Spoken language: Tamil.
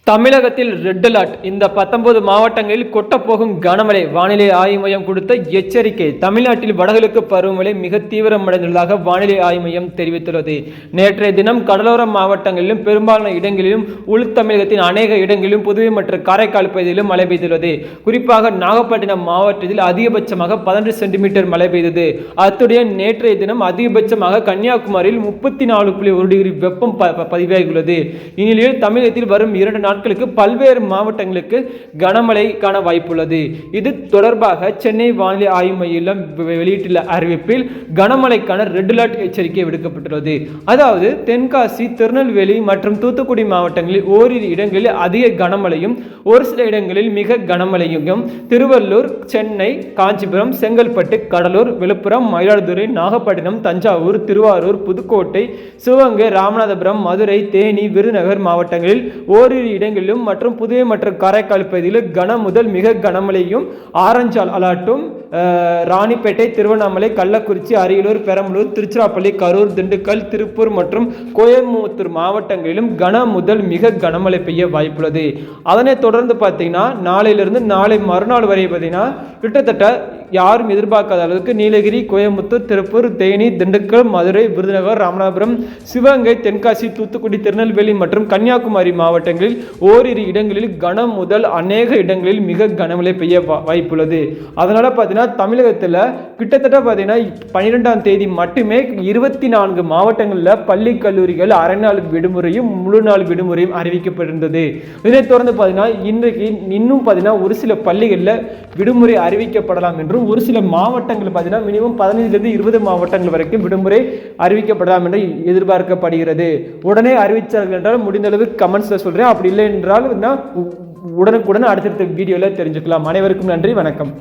தமிழகத்தில் ரெட் அலர்ட். இந்த 19 மாவட்டங்களில் கொட்டப்போகும் கனமழை. வானிலை ஆய்வு மையம் கொடுத்த எச்சரிக்கை. தமிழ்நாட்டில் வடகிழக்கு பருவமழை மிக தீவிரமடைந்துள்ளதாக வானிலை ஆய்வு மையம் தெரிவித்துள்ளது. நேற்றைய தினம் கடலோர மாவட்டங்களிலும் பெரும்பாலான இடங்களிலும் உள் தமிழகத்தின் அநேக இடங்களிலும் புதுவை மற்றும் காரைக்கால் பகுதியிலும் மழை பெய்துள்ளது. குறிப்பாக நாகப்பட்டினம் மாவட்டத்தில் அதிகபட்சமாக 15 சென்டிமீட்டர் மழை பெய்தது. அத்துடன் நேற்றைய தினம் அதிகபட்சமாக கன்னியாகுமரியில் 34.1 டிகிரி வெப்பம் பதிவாகியுள்ளது. இந்நிலையில் தமிழகத்தில் வரும் 2 நாட்களுக்கு பல்வேறு மாவட்டங்களுக்கு கனமழை காண வாய்ப்புள்ளது. இது தொடர்பாக சென்னை வானிலை ஆய்வு மையம் வெளியிட்டுள்ள அறிவிப்பில் கனமழைக்கான ரெட் அலர்ட் எச்சரிக்கை விடுக்கப்பட்டுள்ளது. அதாவது தென்காசி, திருநெல்வேலி மற்றும் தூத்துக்குடி மாவட்டங்களில் ஓரிரு இடங்களில் அதிக கனமழையும் ஒரு சில இடங்களில் மிக கனமழையும், திருவள்ளூர், சென்னை, காஞ்சிபுரம், செங்கல்பட்டு, கடலூர், விழுப்புரம், மயிலாடுதுறை, நாகப்பட்டினம், தஞ்சாவூர், திருவாரூர், புதுக்கோட்டை, சிவகங்கை, ராமநாதபுரம், மதுரை, தேனி, விருதுநகர் மாவட்டங்களில் ஓரிரு இடங்களிலும் மற்றும் புதுவை மற்றும் காரைக்கால் பகுதியில் கன முதல் மிக கனமழையும் ஆரஞ்சு அலர்ட்டும் ராணிப்பேட்டை, திருவண்ணாமலை, கள்ளக்குறிச்சி, அரியலூர், பெரம்பலூர், திருச்சிராப்பள்ளி, கரூர், திண்டுக்கல், திருப்பூர் மற்றும் கோயம்புத்தூர் மாவட்டங்களிலும் கன முதல் மிக கனமழை பெய்ய வாய்ப்புள்ளது. அதனைத் தொடர்ந்து பார்த்தீங்கன்னா நாளையிலிருந்து நாளை மறுநாள் வரை பார்த்தீங்கன்னா கிட்டத்தட்ட யாரும் எதிர்பார்க்காத அளவுக்கு நீலகிரி, கோயம்புத்தூர், திருப்பூர், தேனி, திண்டுக்கல், மதுரை, விருதுநகர், ராமநாதபுரம், சிவகங்கை, தென்காசி, தூத்துக்குடி, திருநெல்வேலி மற்றும் கன்னியாகுமரி மாவட்டங்களில் ஓரிரு இடங்களில் கனம் முதல் அநேக இடங்களில் மிக கனமழை பெய்ய வாய்ப்புள்ளது. அதனால பார்த்தீங்கன்னா தமிழகத்தில் கிட்டத்தட்ட பார்த்தீங்கன்னா 12ஆம் தேதி மட்டுமே 24 மாவட்டங்களில் பள்ளி கல்லூரிகள் அரை நாள் விடுமுறையும் முழு நாள் விடுமுறையும் அறிவிக்கப்பட்டிருந்தது. இதனைத் தொடர்ந்து பார்த்தீங்கன்னா இன்றைக்கு இன்னும் பார்த்தீங்கன்னா ஒரு சில பள்ளிகளில் விடுமுறை அறிவிக்கப்படலாம் என்றும், ஒரு சில மாவட்டங்கள் பார்த்தீங்கன்னா மினிமம் 15 20 மாவட்டங்கள் வரைக்கும் விடுமுறை அறிவிக்கப்படலாம் என்று எதிர்பார்க்கப்படுகிறது. உடனே அறிவித்தார்கள் என்றால் முடிந்த அளவு கமெண்ட்ஸ்ல சொல்றேன். அப்படி இல்லை என்றால் உடனுக்குடன் அடுத்தடுத்த வீடியோல தெரிஞ்சுக்கலாம். அனைவருக்கும் நன்றி, வணக்கம்.